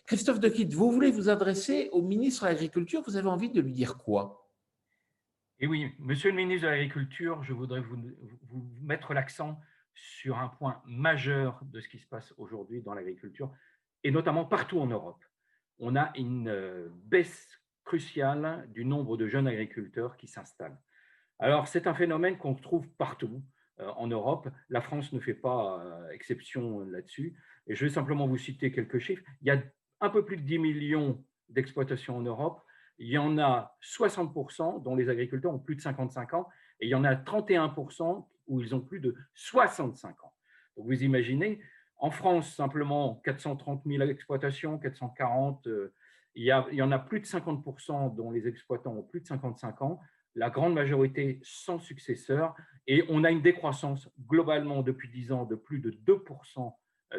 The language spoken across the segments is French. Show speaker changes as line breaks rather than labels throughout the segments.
Christophe Dequitte, vous voulez vous adresser au ministre de l'Agriculture, vous avez envie de lui dire quoi?
Et oui, monsieur le ministre de l'Agriculture, je voudrais vous mettre l'accent sur un point majeur de ce qui se passe aujourd'hui dans l'agriculture, et notamment partout en Europe. On a une baisse cruciale du nombre de jeunes agriculteurs qui s'installent. Alors, c'est un phénomène qu'on trouve partout en Europe. La France ne fait pas exception là-dessus. Et je vais simplement vous citer quelques chiffres. Il y a un peu plus de 10 millions d'exploitations en Europe. Il y en a 60% dont les agriculteurs ont plus de 55 ans et il y en a 31% où ils ont plus de 65 ans. Donc, vous imaginez, en France, simplement 430 000 exploitations, 440, il y en a plus de 50% dont les exploitants ont plus de 55 ans, la grande majorité sans successeur, et on a une décroissance globalement depuis 10 ans de plus de 2%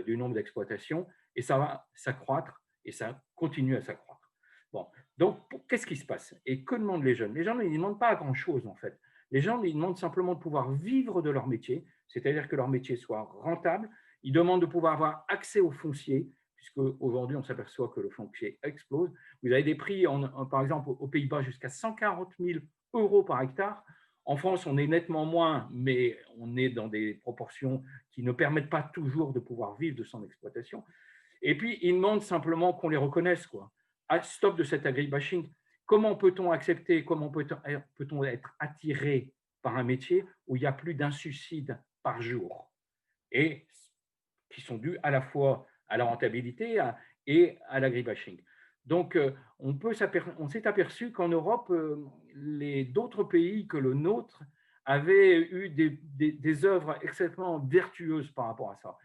du nombre d'exploitations, et ça va s'accroître, et ça continue à s'accroître. Bon, donc qu'est-ce qui se passe? Et que demandent les jeunes? Les jeunes, ils ne demandent pas grand-chose en fait. Les gens, ils demandent simplement de pouvoir vivre de leur métier, c'est-à-dire que leur métier soit rentable. Ils demandent de pouvoir avoir accès au foncier, puisque aujourd'hui on s'aperçoit que le foncier explose. Vous avez des prix, par exemple, aux Pays-Bas jusqu'à 140 000 euros par hectare. En France, on est nettement moins, mais on est dans des proportions qui ne permettent pas toujours de pouvoir vivre de son exploitation. Et puis, ils demandent simplement qu'on les reconnaisse, quoi. Ah, stop de cet agribashing. Comment peut-on accepter, comment peut-on être attiré par un métier où il y a plus d'un suicide par jour et qui sont dus à la fois à la rentabilité et à l'agribashing. Donc, on s'est aperçu qu'en Europe, d'autres pays que le nôtre avaient eu des œuvres extrêmement vertueuses par rapport à ça.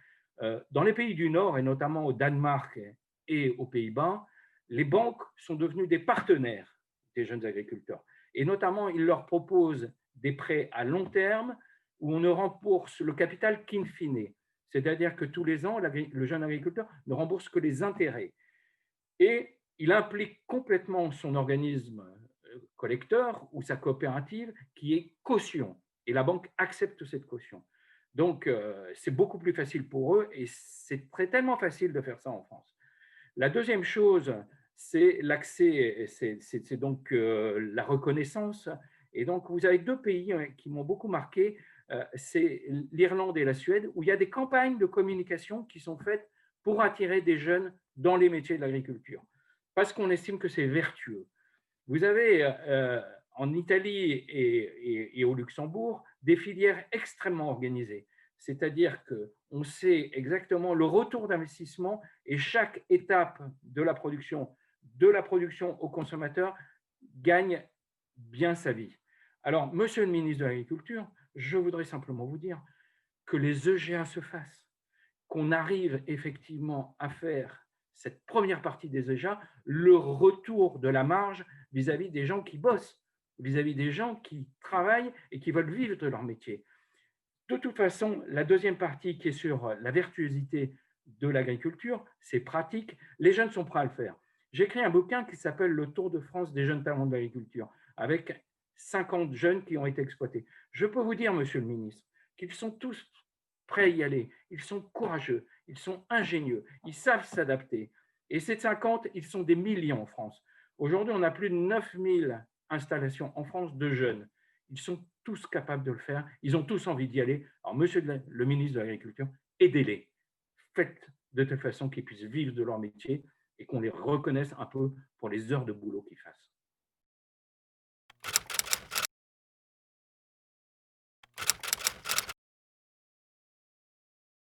Dans les pays du Nord, et notamment au Danemark et aux Pays-Bas, les banques sont devenues des partenaires des jeunes agriculteurs. Et notamment, ils leur proposent des prêts à long terme où on ne rembourse le capital qu'in fine. C'est-à-dire que tous les ans, le jeune agriculteur ne rembourse que les intérêts. Et il implique complètement son organisme collecteur ou sa coopérative qui est caution. Et la banque accepte cette caution. Donc, c'est beaucoup plus facile pour eux et c'est tellement facile de faire ça en France. La deuxième chose, c'est l'accès, c'est donc la reconnaissance. Et donc, vous avez deux pays qui m'ont beaucoup marqué, c'est l'Irlande et la Suède, où il y a des campagnes de communication qui sont faites pour attirer des jeunes dans les métiers de l'agriculture, parce qu'on estime que c'est vertueux. Vous avez en Italie et au Luxembourg des filières extrêmement organisées, c'est-à-dire qu'on sait exactement le retour d'investissement et chaque étape de la production au consommateur, gagne bien sa vie. Alors, monsieur le ministre de l'Agriculture, je voudrais simplement vous dire que les EGA se fassent, qu'on arrive effectivement à faire cette première partie des EGA, le retour de la marge vis-à-vis des gens qui bossent, vis-à-vis des gens qui travaillent et qui veulent vivre de leur métier. De toute façon, la deuxième partie qui est sur la vertuosité de l'agriculture, c'est pratique. Les jeunes sont prêts à le faire. J'ai écrit un bouquin qui s'appelle Le Tour de France des jeunes talents de l'agriculture, avec 50 jeunes qui ont été exploités. Je peux vous dire, monsieur le ministre, qu'ils sont tous prêts à y aller. Ils sont courageux, ils sont ingénieux, ils savent s'adapter. Et ces 50, ils sont des millions en France. Aujourd'hui, on a plus de 9000 installations en France de jeunes. Ils sont tous capables de le faire. Ils ont tous envie d'y aller. Alors, monsieur le ministre de l'Agriculture, aidez-les. Faites de telle façon qu'ils puissent vivre de leur métier et qu'on les reconnaisse un peu pour les heures de boulot qu'ils fassent.